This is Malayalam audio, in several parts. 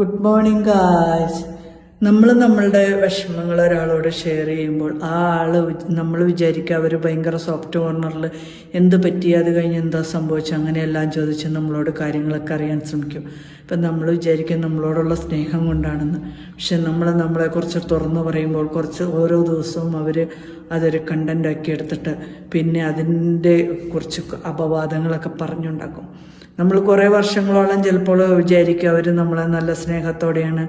Good morning guys. നമ്മളുടെ വിഷമങ്ങൾ ഒരാളോട് ഷെയർ ചെയ്യുമ്പോൾ ആ ആൾ നമ്മൾ വിചാരിക്കുക അവർ ഭയങ്കര സോഫ്റ്റ് കോർണറിൽ എന്ത് പറ്റി, അത് കഴിഞ്ഞ് എന്താ സംഭവിച്ചത്, അങ്ങനെയെല്ലാം ചോദിച്ച് നമ്മളോട് കാര്യങ്ങളൊക്കെ അറിയാൻ ശ്രമിക്കും. ഇപ്പം നമ്മൾ വിചാരിക്കും നമ്മളോടുള്ള സ്നേഹം കൊണ്ടാണെന്ന്. പക്ഷെ നമ്മളെക്കുറിച്ച് തുറന്നു പറയുമ്പോൾ ഓരോ ദിവസവും അവർ അതൊരു കണ്ടൻ്റാക്കി എടുത്തിട്ട് പിന്നെ അതിൻ്റെ കുറച്ച് അപവാദങ്ങളൊക്കെ പറഞ്ഞുണ്ടാക്കും. നമ്മൾ കുറേ വർഷങ്ങളോളം ചിലപ്പോൾ വിചാരിക്കും അവർ നമ്മളെ നല്ല സ്നേഹത്തോടെയാണ്,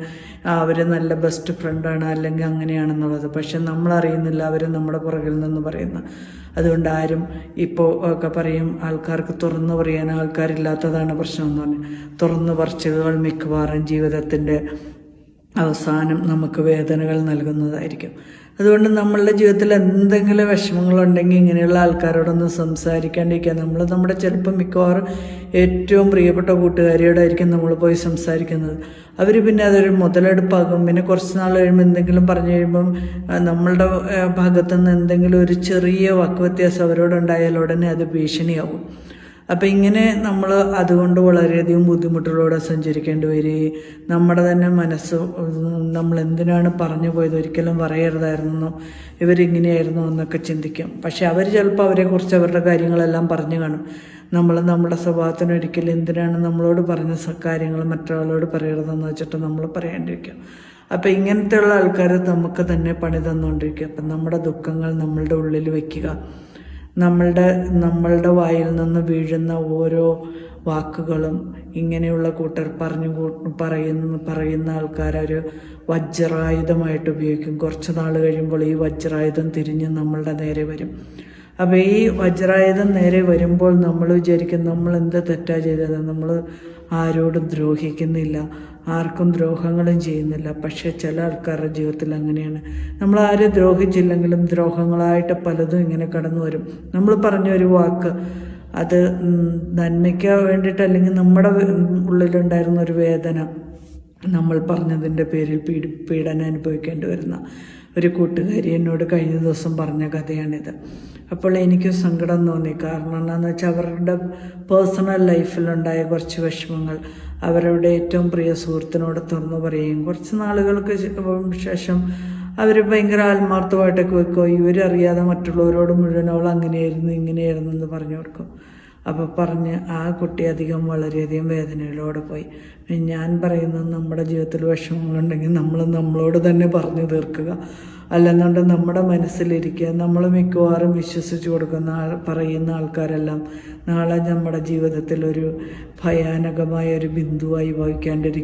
അവർ നല്ല ബെസ്റ്റ് ഫ്രണ്ടാണ്, അല്ലെങ്കിൽ അങ്ങനെയാണെന്നുള്ളത്. പക്ഷെ നമ്മളറിയുന്നില്ല അവർ നമ്മുടെ പുറകിൽ നിന്ന് പറയുന്ന. അതുകൊണ്ട് ആരും ഇപ്പോൾ ഒക്കെ പറയും ആൾക്കാർക്ക് തുറന്നു പറയാൻ ആൾക്കാരില്ലാത്തതാണ് പ്രശ്നം എന്ന് പറഞ്ഞു. തുറന്നു പറച്ചിലുകൾ മിക്കവാറും ജീവിതത്തിൻ്റെ അവസാനം നമുക്ക് വേദനകൾ നൽകുന്നതായിരിക്കും. അതുകൊണ്ട് നമ്മളുടെ ജീവിതത്തിൽ എന്തെങ്കിലും വിഷമങ്ങളുണ്ടെങ്കിൽ ഇങ്ങനെയുള്ള ആൾക്കാരോടൊന്ന് സംസാരിക്കാണ്ടിരിക്കുക. നമ്മുടെ ചിലപ്പോൾ മിക്കവാറും ഏറ്റവും പ്രിയപ്പെട്ട കൂട്ടുകാരിയോടായിരിക്കും നമ്മൾ പോയി സംസാരിക്കുന്നത്. അവർ പിന്നെ അതൊരു മുതലെടുപ്പാകും. പിന്നെ കുറച്ച് നാൾ കഴിയുമ്പോൾ എന്തെങ്കിലും പറഞ്ഞു കഴിയുമ്പം നമ്മളുടെ ഭാഗത്തുനിന്ന് എന്തെങ്കിലും ഒരു ചെറിയ വാക്കുവ്യത്യാസം അവരോടുണ്ടായാൽ ഉടനെ അത് ഭീഷണിയാവും. അപ്പം ഇങ്ങനെ നമ്മൾ അതുകൊണ്ട് വളരെയധികം ബുദ്ധിമുട്ടിലൂടെ സഞ്ചരിക്കേണ്ടി വരികയും നമ്മുടെ തന്നെ മനസ്സ് നമ്മൾ എന്തിനാണ് പറഞ്ഞു പോയത്, ഒരിക്കലും പറയരുതായിരുന്നോ, ഇവരിങ്ങനെയായിരുന്നു എന്നൊക്കെ ചിന്തിക്കും. പക്ഷെ അവർ ചിലപ്പോൾ അവരെക്കുറിച്ച് അവരുടെ കാര്യങ്ങളെല്ലാം പറഞ്ഞു കാണും. നമ്മുടെ സ്വഭാവത്തിന് ഒരിക്കലും എന്തിനാണ് നമ്മളോട് പറഞ്ഞ കാര്യങ്ങൾ മറ്റൊരാളോട് പറയരുതെന്ന് വെച്ചിട്ട് നമ്മൾ പറയാണ്ടിരിക്കും. അപ്പം ഇങ്ങനത്തെയുള്ള ആൾക്കാർ നമുക്ക് തന്നെ പണി തന്നുകൊണ്ടിരിക്കും. അപ്പം നമ്മുടെ ദുഃഖങ്ങൾ നമ്മളുടെ ഉള്ളിൽ വയ്ക്കുക. നമ്മളുടെ വായിൽ നിന്ന് വീഴുന്ന ഓരോ വാക്കുകളും ഇങ്ങനെയുള്ള കൂട്ടർ പറയുന്ന ആൾക്കാരൊരു വജ്രായുധമായിട്ട് ഉപയോഗിക്കും. കുറച്ച് നാൾ കഴിയുമ്പോൾ ഈ വജ്രായുധം തിരിഞ്ഞ് നമ്മളുടെ നേരെ വരും. അപ്പോൾ ഈ വജ്രായുധം നേരെ വരുമ്പോൾ നമ്മൾ വിചാരിക്കും നമ്മൾ എന്ത് തെറ്റാ ചെയ്തത്, നമ്മൾ ആരോടും ദ്രോഹിക്കുന്നില്ല, ആർക്കും ദ്രോഹങ്ങളും ചെയ്യുന്നില്ല. പക്ഷേ ചില ആൾക്കാരുടെ ജീവിതത്തിൽ അങ്ങനെയാണ്. നമ്മൾ ആരും ദ്രോഹിച്ചില്ലെങ്കിലും ദ്രോഹങ്ങളായിട്ട് പലതും ഇങ്ങനെ കടന്നു വരും. നമ്മൾ പറഞ്ഞ ഒരു വാക്ക് അത് നന്മയ്ക്ക് വേണ്ടിയിട്ട്, അല്ലെങ്കിൽ നമ്മുടെ ഉള്ളിലുണ്ടായിരുന്ന ഒരു വേദന നമ്മൾ പറഞ്ഞതിൻ്റെ പേരിൽ പീഡനം അനുഭവിക്കേണ്ടി വരുന്ന ഒരു കൂട്ടുകാരി എന്നോട് കഴിഞ്ഞ ദിവസം പറഞ്ഞ കഥയാണിത്. അപ്പോൾ എനിക്ക് സങ്കടം തോന്നി. കാരണം എന്താണെന്ന് വെച്ചാൽ അവരുടെ പേഴ്സണൽ ലൈഫിലുണ്ടായ കുറച്ച് വിഷമങ്ങൾ അവരുടെ ഏറ്റവും പ്രിയ സുഹൃത്തിനോട് തുറന്നു പറയുകയും കുറച്ച് നാളുകൾക്ക് ശേഷം അവർ ഭയങ്കര ആത്മാർത്ഥമായിട്ടൊക്കെ വെക്കുക. ഇവരറിയാതെ മറ്റുള്ളവരോട് മുഴുവൻ അവൾ അങ്ങനെയായിരുന്നു ഇങ്ങനെയായിരുന്നു എന്ന് പറഞ്ഞു കൊടുക്കും. അപ്പോൾ പറഞ്ഞ് ആ കുട്ടി വളരെയധികം വേദനയിലൂടെ പോയി. ഞാൻ പറയുന്നത് നമ്മുടെ ജീവിതത്തിൽ വിഷമങ്ങളുണ്ടെങ്കിൽ നമ്മളോട് തന്നെ പറഞ്ഞു തീർക്കുക. അല്ലെന്നുണ്ട് നമ്മുടെ മനസ്സിലിരിക്കുക. നമ്മൾ മിക്കവാറും വിശ്വസിച്ച് പറയുന്ന ആൾക്കാരെല്ലാം നാളെ നമ്മുടെ ജീവിതത്തിൽ ഒരു ഭയാനകമായ ഒരു ബിന്ദുവായി ഭവിക്കാണ്ടിരിക്കുക.